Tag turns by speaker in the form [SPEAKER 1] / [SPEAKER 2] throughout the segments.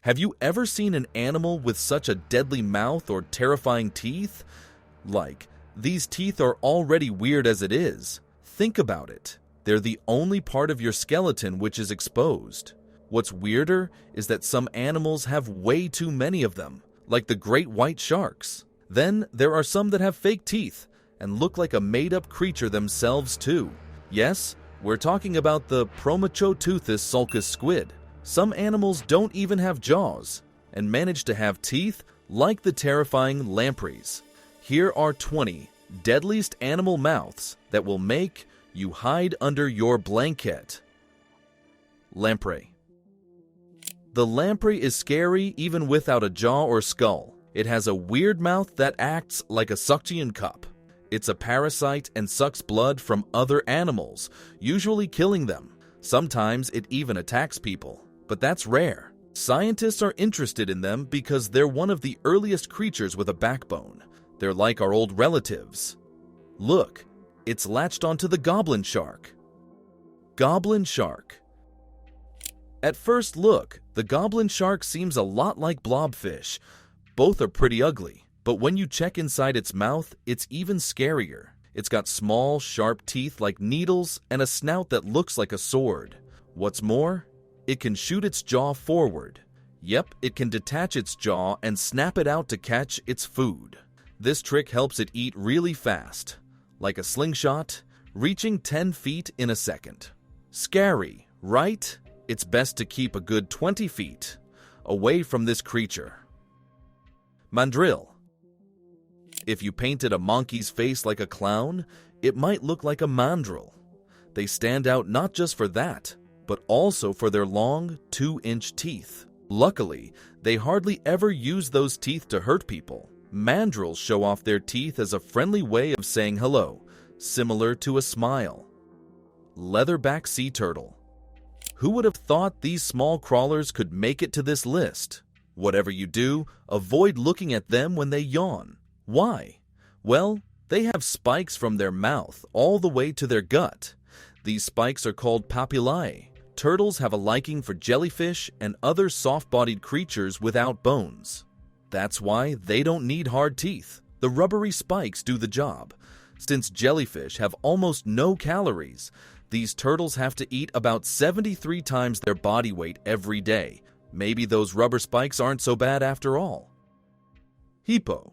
[SPEAKER 1] Have you ever seen an animal with such a deadly mouth or terrifying teeth? These teeth are already weird as it is. Think about it. They're the only part of your skeleton which is exposed. What's weirder is that some animals have way too many of them, like the great white sharks. Then there are some that have fake teeth and look like a made-up creature themselves too. Yes, we're talking about the Promachotoothes sulcus squid. Some animals don't even have jaws and manage to have teeth like the terrifying lampreys. Here are 20 deadliest animal mouths that will make you hide under your blanket. Lamprey. The lamprey is scary even without a jaw or skull. It has a weird mouth that acts like a suction cup. It's a parasite and sucks blood from other animals, usually killing them. Sometimes it even attacks people, but that's rare. Scientists are interested in them because they're one of the earliest creatures with a backbone. They're like our old relatives. Look, it's latched onto the goblin shark. Goblin shark. At first look, the goblin shark seems a lot like blobfish. Both are pretty ugly, but when you check inside its mouth, it's even scarier. It's got small, sharp teeth like needles and a snout that looks like a sword. What's more, it can shoot its jaw forward. Yep, it can detach its jaw and snap it out to catch its food. This trick helps it eat really fast, like a slingshot, reaching 10 feet in a second. Scary, right? It's best to keep a good 20 feet away from this creature. Mandrill. If you painted a monkey's face like a clown, it might look like a mandrill. They stand out not just for that, but also for their long 2-inch teeth. Luckily, they hardly ever use those teeth to hurt people. Mandrills show off their teeth as a friendly way of saying hello, similar to a smile. Leatherback sea turtle. Who would have thought these small crawlers could make it to this list? Whatever you do, avoid looking at them when they yawn. Why? Well, they have spikes from their mouth all the way to their gut. These spikes are called papillae. Turtles have a liking for jellyfish and other soft-bodied creatures without bones. That's why they don't need hard teeth. The rubbery spikes do the job. Since jellyfish have almost no calories, these turtles have to eat about 73 times their body weight every day. Maybe those rubber spikes aren't so bad after all. Hippo.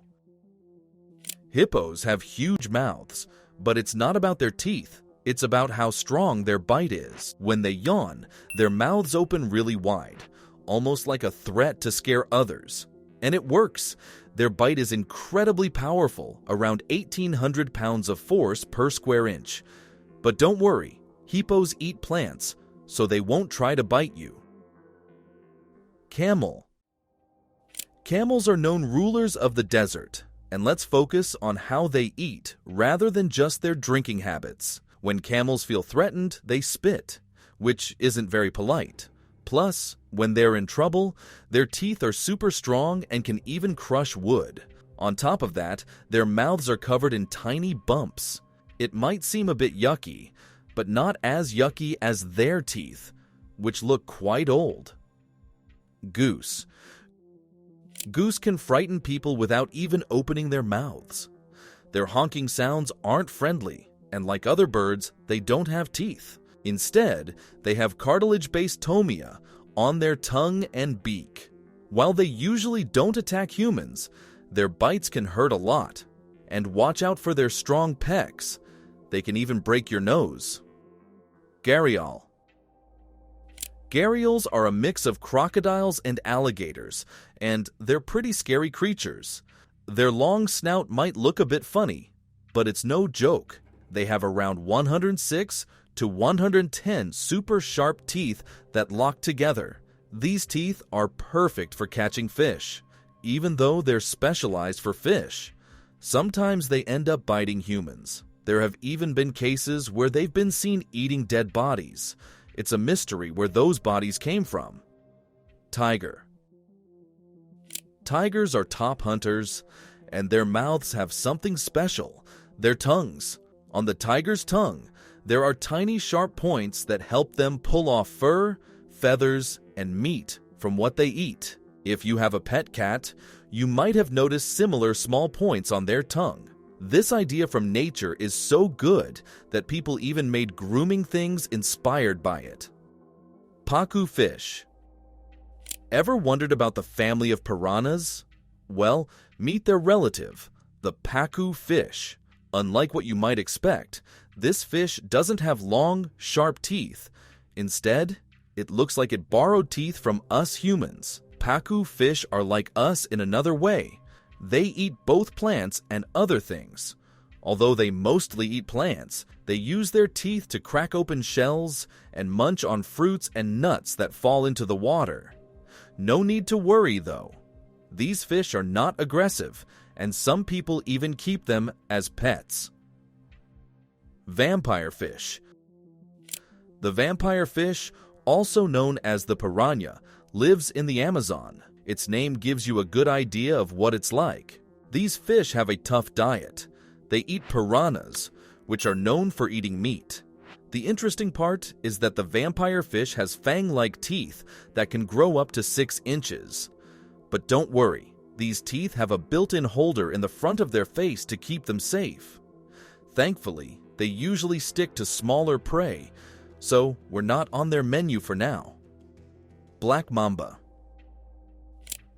[SPEAKER 1] Hippos have huge mouths, but it's not about their teeth. It's about how strong their bite is. When they yawn, their mouths open really wide, almost like a threat to scare others. And it works. Their bite is incredibly powerful, around 1,800 pounds of force per square inch. But don't worry, hippos eat plants, so they won't try to bite you. Camel. Camels are known rulers of the desert, and let's focus on how they eat rather than just their drinking habits. When camels feel threatened, they spit, which isn't very polite. Plus, when they're in trouble, their teeth are super strong and can even crush wood. On top of that, their mouths are covered in tiny bumps. It might seem a bit yucky, but not as yucky as their teeth, which look quite old. Goose. Goose can frighten people without even opening their mouths. Their honking sounds aren't friendly, and like other birds, they don't have teeth. Instead, they have cartilage-based tomia on their tongue and beak. While they usually don't attack humans, their bites can hurt a lot. And watch out for their strong pecs. They can even break your nose. Gharial. Gharials are a mix of crocodiles and alligators, and they're pretty scary creatures. Their long snout might look a bit funny, but it's no joke. They have around 106 to 110 super sharp teeth that lock together. These teeth are perfect for catching fish, even though they're specialized for fish. Sometimes they end up biting humans. There have even been cases where they've been seen eating dead bodies. It's a mystery where those bodies came from. Tiger. Tigers are top hunters, and their mouths have something special: their tongues. On the tiger's tongue, there are tiny sharp points that help them pull off fur, feathers, and meat from what they eat. If you have a pet cat, you might have noticed similar small points on their tongue. This idea from nature is so good that people even made grooming things inspired by it. Pacu fish. Ever wondered about the family of piranhas? Well, meet their relative, the pacu fish. Unlike what you might expect, this fish doesn't have long, sharp teeth. Instead, it looks like it borrowed teeth from us humans. Pacu fish are like us in another way. They eat both plants and other things. Although they mostly eat plants, they use their teeth to crack open shells and munch on fruits and nuts that fall into the water. No need to worry, though. These fish are not aggressive, and some people even keep them as pets. Vampire fish. The vampire fish, also known as the piranha, lives in the Amazon. Its name gives you a good idea of what it's like. These fish have a tough diet. They eat piranhas, which are known for eating meat. The interesting part is that the vampire fish has fang-like teeth that can grow up to 6 inches. But don't worry, these teeth have a built-in holder in the front of their face to keep them safe. Thankfully, they usually stick to smaller prey, so we're not on their menu for now. Black mamba.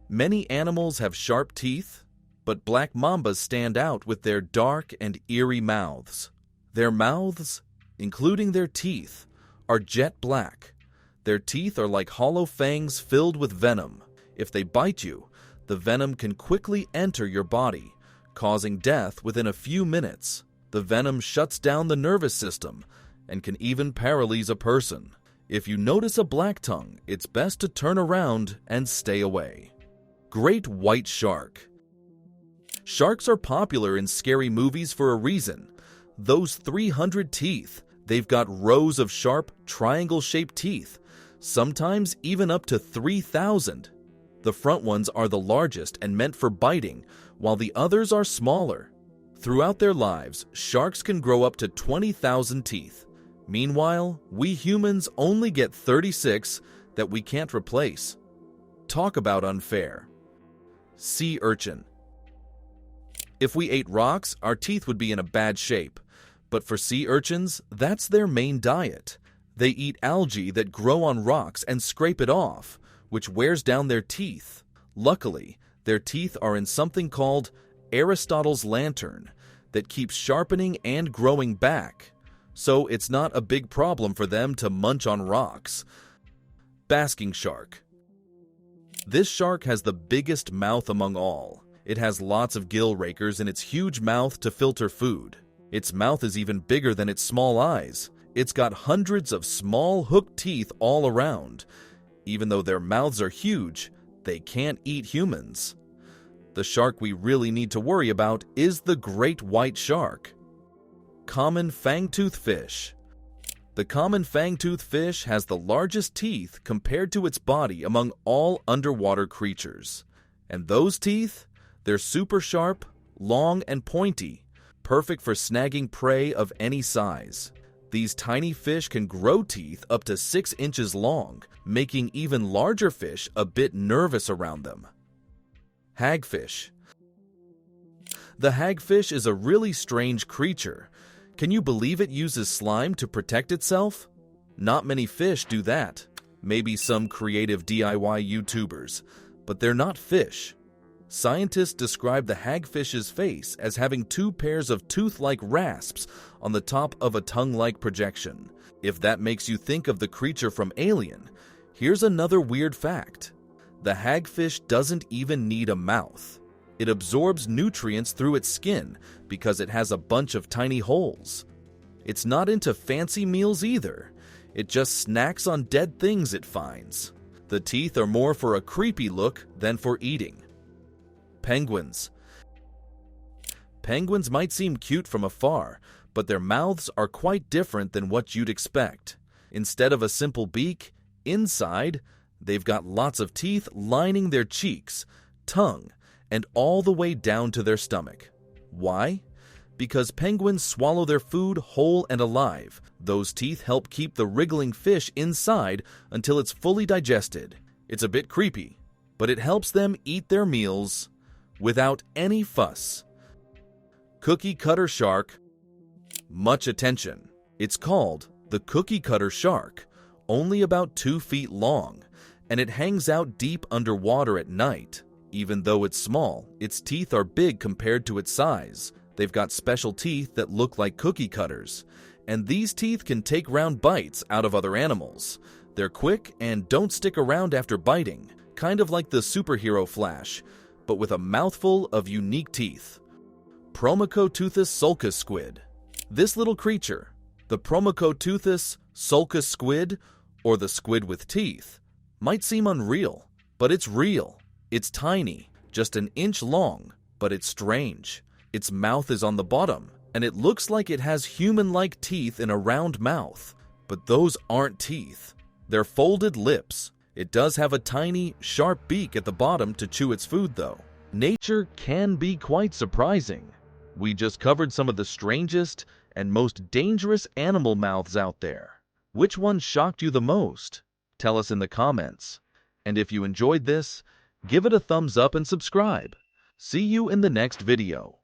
[SPEAKER 1] Many animals have sharp teeth, but black mambas stand out with their dark and eerie mouths. Their mouths, including their teeth, are jet black. Their teeth are like hollow fangs filled with venom. If they bite you, the venom can quickly enter your body, causing death within a few minutes. The venom shuts down the nervous system and can even paralyze a person. If you notice a black tongue, it's best to turn around and stay away. Great white shark. Sharks are popular in scary movies for a reason. Those 300 teeth, they've got rows of sharp, triangle-shaped teeth, sometimes even up to 3,000. The front ones are the largest and meant for biting, while the others are smaller. Throughout their lives, sharks can grow up to 20,000 teeth. Meanwhile, we humans only get 36 that we can't replace. Talk about unfair. Sea urchin. If we ate rocks, our teeth would be in a bad shape. But for sea urchins, that's their main diet. They eat algae that grow on rocks and scrape it off, which wears down their teeth. Luckily, their teeth are in something called Aristotle's lantern that keeps sharpening and growing back. So it's not a big problem for them to munch on rocks. Basking shark. This shark has the biggest mouth among all. It has lots of gill rakers in its huge mouth to filter food. Its mouth is even bigger than its small eyes. It's got hundreds of small hooked teeth all around. Even though their mouths are huge, they can't eat humans. The shark we really need to worry about is the great white shark. Common fangtooth fish. The common fangtooth fish has the largest teeth compared to its body among all underwater creatures. And those teeth? They're super sharp, long and pointy, perfect for snagging prey of any size. These tiny fish can grow teeth up to 6 inches long, making even larger fish a bit nervous around them. Hagfish. The hagfish is a really strange creature. Can you believe it uses slime to protect itself? Not many fish do that. Maybe some creative DIY YouTubers, but they're not fish. Scientists describe the hagfish's face as having 2 pairs of tooth-like rasps on the top of a tongue-like projection. If that makes you think of the creature from Alien, here's another weird fact. The hagfish doesn't even need a mouth. It absorbs nutrients through its skin because it has a bunch of tiny holes. It's not into fancy meals either. It just snacks on dead things it finds. The teeth are more for a creepy look than for eating. Penguins. Penguins might seem cute from afar, but their mouths are quite different than what you'd expect. Instead of a simple beak, inside, they've got lots of teeth lining their cheeks, tongue, and all the way down to their stomach. Why? Because penguins swallow their food whole and alive. Those teeth help keep the wriggling fish inside until it's fully digested. It's a bit creepy, but it helps them eat their meals without any fuss. Cookie cutter shark. Much attention. It's called the cookie cutter shark, only about 2 feet long, and it hangs out deep underwater at night. Even though it's small, its teeth are big compared to its size. They've got special teeth that look like cookie cutters, and these teeth can take round bites out of other animals. They're quick and don't stick around after biting, kind of like the superhero Flash, but with a mouthful of unique teeth. Promachoteuthis sulcus squid. This little creature, the Promachoteuthis sulcus squid, or the squid with teeth, might seem unreal, but it's real. It's tiny, just an inch long, but it's strange. Its mouth is on the bottom, and it looks like it has human-like teeth in a round mouth. But those aren't teeth. They're folded lips. It does have a tiny, sharp beak at the bottom to chew its food, though. Nature can be quite surprising. We just covered some of the strangest and most dangerous animal mouths out there. Which one shocked you the most? Tell us in the comments. And if you enjoyed this, give it a thumbs up and subscribe. See you in the next video.